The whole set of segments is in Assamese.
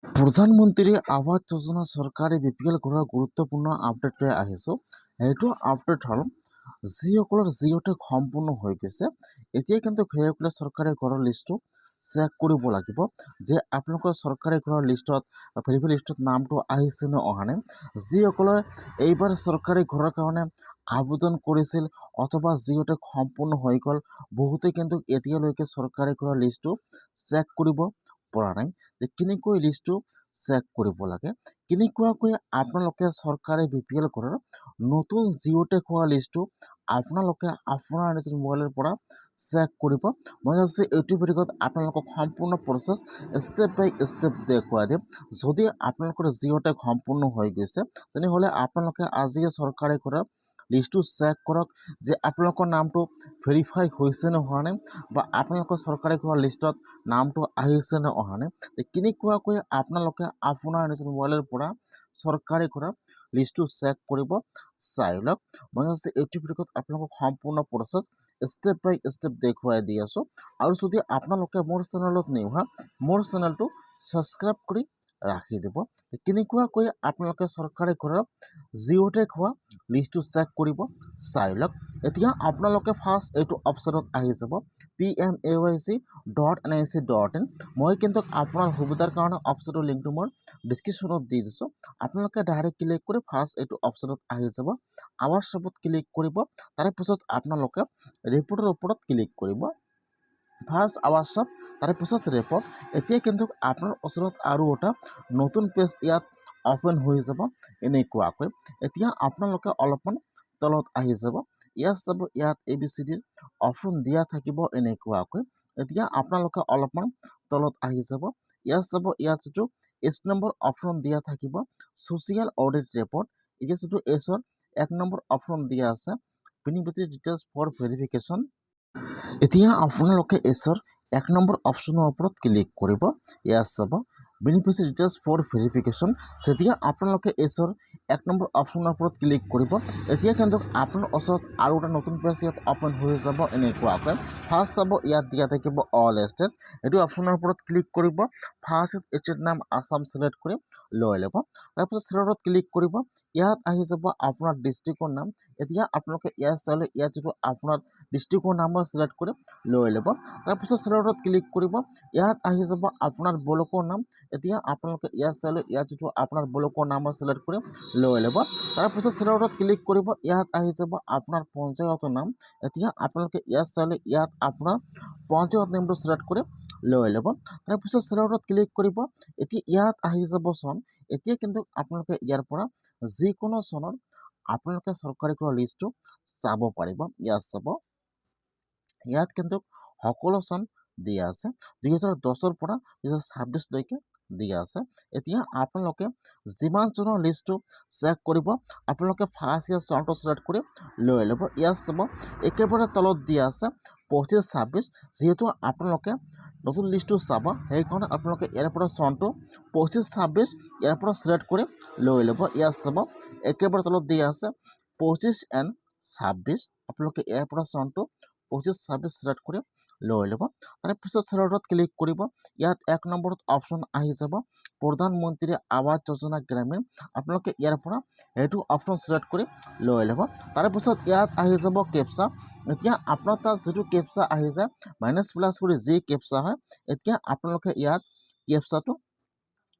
প্ৰধানমন্ত্ৰী আৱাস যোজনা চৰকাৰে বিপিএল ঘৰৰ গুৰুত্বপূৰ্ণ আপডেট লৈ আহিছোঁ। এইটো আপডেট হ'ল যিসকলৰ জিঅ'টেক সম্পূৰ্ণ হৈ গৈছে, এতিয়া কিন্তু সেইসকলে চৰকাৰী ঘৰৰ লিষ্টটো চেক কৰিব লাগিব যে আপোনালোকৰ চৰকাৰী ঘৰৰ লিষ্টত ভেৰিফাই লিষ্টত নামটো আহিছে নে অহা নাই। যিসকলে এইবাৰ চৰকাৰী ঘৰৰ কাৰণে আবেদন কৰিছিল অথবা জিঅ'টেক সম্পূৰ্ণ হৈ গ'ল, বহুতে কিন্তু এতিয়ালৈকে চৰকাৰী ঘৰৰ লিষ্টটো চেক কৰিব পৰা নাই যে কেনেকৈ লিষ্টটো চেক কৰিব লাগে, কেনেকুৱাকৈ আপোনালোকে চৰকাৰী বিপিএল ঘৰৰ নতুন জিঅ'টেক হোৱা লিষ্টটো আপোনালোকে আপোনাৰ নিজৰ মোবাইলৰ পৰা চেক কৰিব। মই আজি এইটো ভিডিঅ'ত আপোনালোকক সম্পূৰ্ণ প্ৰচেছ ষ্টেপ বাই ষ্টেপ দেখুৱাই দিম। যদি আপোনালোকৰ জিঅ'টেক সম্পূৰ্ণ হৈ গৈছে তেনেহ'লে আপোনালোকে আজিয়ে চৰকাৰী ঘৰৰ লিষ্টটো চেক কৰক যে আপোনালোকৰ নামটো ভেৰিফাই হৈছে নে হোৱা নাই, বা আপোনালোকৰ চৰকাৰী ঘৰৰ লিষ্টত নামটো আহিছে নে অহা নাই। কেনেকুৱাকৈ আপোনালোকে আপোনাৰ নিজৰ মোবাইলৰ পৰা চৰকাৰী ঘৰৰ লিষ্টটো চেক কৰিব চাই লওক। মই আজি এইটো ভিডিঅ'ত আপোনালোকক সম্পূৰ্ণ প্ৰচেছ ষ্টেপ বাই ষ্টেপ দেখুৱাই দি আছোঁ। আৰু যদি আপোনালোকে মোৰ চেনেলত নিউ হয়, মোৰ চেনেলটো ছাবস্ক্ৰাইব কৰি ৰাখি দিব। কেনেকুৱাকৈ আপোনালোকে চৰকাৰী ঘৰৰ জিঅ'টেক হোৱা লিষ্টটো চেক কৰিব চাই লওক। এতিয়া আপোনালোকে ফাৰ্ষ্ট এইটো অপশ্যনত আহি যাব pmayc.nic.in। মই কিন্তু আপোনাৰ সুবিধাৰ কাৰণে অপশ্যনৰ লিংকটো মই ডিছক্ৰিপশ্যনত দি দিছোঁ। আপোনালোকে ডাইৰেক্ট ক্লিক কৰি ফাৰ্ষ্ট এইটো অপশ্যনত আহি যাব, আৱাজ শ্বপত ক্লিক কৰিব, তাৰে পিছত আপোনালোকে ৰিপৰ্টৰ ওপৰত ক্লিক কৰিব। ফাৰ্ষ্ট আৱাজ শ্বপ, তাৰে পিছত ৰিপৰ্ট। এতিয়া কিন্তু আপোনাৰ ওচৰত আৰু এটা নতুন পেজ ইয়াত অপেন হৈ যাব এনেকুৱাকৈ। এতিয়া আপোনালোকে অলপমান তলত আহি যাব, ইয়াত চাব, ইয়াত ABCDৰ অপশ্যন দিয়া থাকিব এনেকুৱাকৈ। এতিয়া আপোনালোকে অলপমান তলত আহি যাব, ইয়াত চাব, ইয়াত যিটো এছ নম্বৰ অপশ্যন দিয়া থাকিব ছ'চিয়েল অডিট ৰিপৰ্ট। এতিয়া যিটো এছৰ 1 নম্বৰ অপশ্যন দিয়া আছে বেনিফিচিয়াৰী ডিটেইলছ ফৰ ভেৰিফিকেশ্যন। এতিয়া আপোনালোকে এছৰ 1 নম্বৰ অপশ্যনৰ ওপৰত ক্লিক কৰিব, ইয়াত চাব বেনিফিচিয়াৰী ডিটেইলছ ফৰ ভেৰিফিকেশ্যন। যেতিয়া আপোনালোকে এছৰ 1 নম্বৰ অপশ্যনৰ ওপৰত ক্লিক কৰিব, এতিয়া কিন্তু আপোনাৰ ওচৰত আৰু এটা নতুন পেজ ইয়াত অপেন হৈ যাব এনেকুৱাকৈ। ফাৰ্ষ্ট চাব, ইয়াত দিয়া থাকিব অল ষ্টেট, এইটো অপশ্যনৰ ওপৰত ক্লিক কৰিব। ফাৰ্ষ্ট ষ্টেট নাম আছাম চিলেক্ট কৰি লৈ ল'ব, তাৰপিছত চিলেক্টত ক্লিক কৰিব, ইয়াত আহি যাব আপোনাৰ ডিষ্ট্ৰিক্টৰ নাম। এতিয়া আপোনালোকে ইয়াত চালে, ইয়াত যিটো আপোনাৰ ডিষ্ট্ৰিক্টৰ নাম চিলেক্ট কৰি লৈ ল'ব, তাৰপিছত চিলেক্টত ক্লিক কৰিব, ইয়াত আহি যাব আপোনাৰ ব্লকৰ নাম। এতিয়া আপোনালোকে ইয়াত চালে, ইয়াত যিটো আপোনাৰ ব্লকৰ নাম চিলেক্ট কৰি লৈ ল'ব, তাৰপিছত চিলেক্টত ক্লিক কৰিব, ইয়াত আহি যাব আপোনাৰ পঞ্চায়তৰ নাম। এতিয়া আপোনালোকে ইয়াত চালে, ইয়াত আপোনাৰ পঞ্চায়ত নামটো চিলেক্ট কৰি লৈ ল'ব, তাৰপিছত চিলেক্টত ক্লিক কৰিব। এতিয়া ইয়াত আহি যাব চন। এতিয়া কিন্তু আপোনালোকে ইয়াৰ পৰা যিকোনো চনৰ আপোনালোকে চৰকাৰী ঘৰৰ লিষ্টটো চাব পাৰিব। ইয়াত চাব, ইয়াত কিন্তু সকলো চন দিয়া আছে, 2010ৰ পৰা 2026লৈকে দিয়া আছে। এতিয়া আপোনালোকে যিমান চনৰ লিষ্টটো চেক কৰিব, আপোনালোকে ফাৰ্ষ্ট ইয়াৰ চনটো চিলেক্ট কৰি লৈ ল'ব। ইয়াত চাব, একেবাৰে তলত দিয়া আছে 25-26, যিহেতু আপোনালোকে নতুন লিষ্টটো চাব, সেইকাৰণে আপোনালোকে ইয়াৰ পৰা চনটো 25-26 ইয়াৰ পৰা চিলেক্ট কৰি লৈ ল'ব। ইয়াত চাব, একেবাৰে তলত দিয়া আছে 25 and 26, আপোনালোকে ইয়াৰ পৰা চনটো 25-26 চিলেক্ট কৰি লৈ ল'ব, তাৰপিছত চিলেক্টত ক্লিক কৰিব। ইয়াত 1 নম্বৰত অপশ্যন আহি যাব প্ৰধানমন্ত্ৰী আৱাস যোজনা গ্ৰামীণ, আপোনালোকে ইয়াৰ পৰা এইটো অপশ্যন চিলেক্ট কৰি লৈ ল'ব, তাৰপিছত ইয়াত আহি যাব কেপচা। এতিয়া আপোনাৰ তাত যিটো কেপচা আহি যায় -+ কৰি যি কেপচা হয়, এতিয়া আপোনালোকে ইয়াত কেপচাটো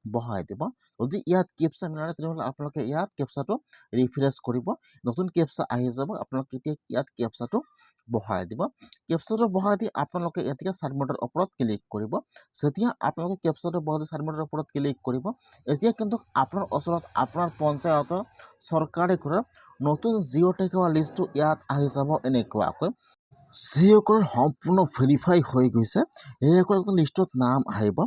বহাই দিব। যদি ইয়াত কেপচা মিলা নাই তেনেহ'লে আপোনালোকে ইয়াত কেপচাটো ৰিফ্ৰেছ কৰিব, নতুন কেপচা আহি যাব, আপোনালোকে এতিয়া ইয়াত কেপচাটো বহাই দিব। কেপচাটো বহাই দি আপোনালোকে এতিয়া ছাবমিটৰ ওপৰত ক্লিক কৰিব। যেতিয়া আপোনালোকে কেপচাটো বহাই দি ছাবমিটৰ ওপৰত ক্লিক কৰিব, এতিয়া কিন্তু আপোনাৰ ওচৰত আপোনাৰ পঞ্চায়তৰ চৰকাৰী ঘৰৰ নতুন জিঅ'টেক হোৱা লিষ্টটো ইয়াত আহি যাব এনেকুৱাকৈ। যিসকলৰ সম্পূৰ্ণ ভেৰিফাই হৈ গৈছে সেইসকলৰ লিষ্টত নাম আহিব।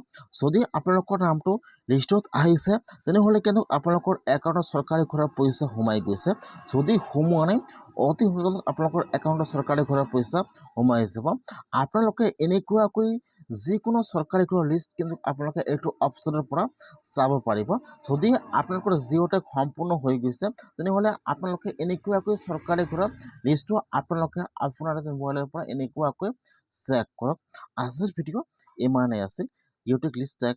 যদি আপোনালোকৰ নামটো লিষ্টত আহিছে তেনেহ'লে কিন্তু আপোনালোকৰ একাউণ্টত চৰকাৰী ঘৰৰ পইচা সোমাই গৈছে। যদি সোমোৱা নাই, অতি সোনকালে আপোনালোকৰ একাউণ্টত চৰকাৰী ঘৰৰ পইচা সোমাই যাব। আপোনালোকে এনেকুৱাকৈ যিকোনো চৰকাৰী ঘৰৰ লিষ্ট কিন্তু আপোনালোকে এইটো অপশ্যনৰ পৰা চাব পাৰিব। যদি আপোনালোকৰ জিঅ'টেক সম্পূৰ্ণ হৈ গৈছে তেনেহ'লে আপোনালোকে এনেকুৱাকৈ চৰকাৰী ঘৰৰ লিষ্টটো আপোনালোকে আপোনাৰ মোবাইলৰ পৰা এনেকুৱাকৈ চেক কৰক। আজিৰ ভিডিঅ' ইমানেই আছিল। Geotag list check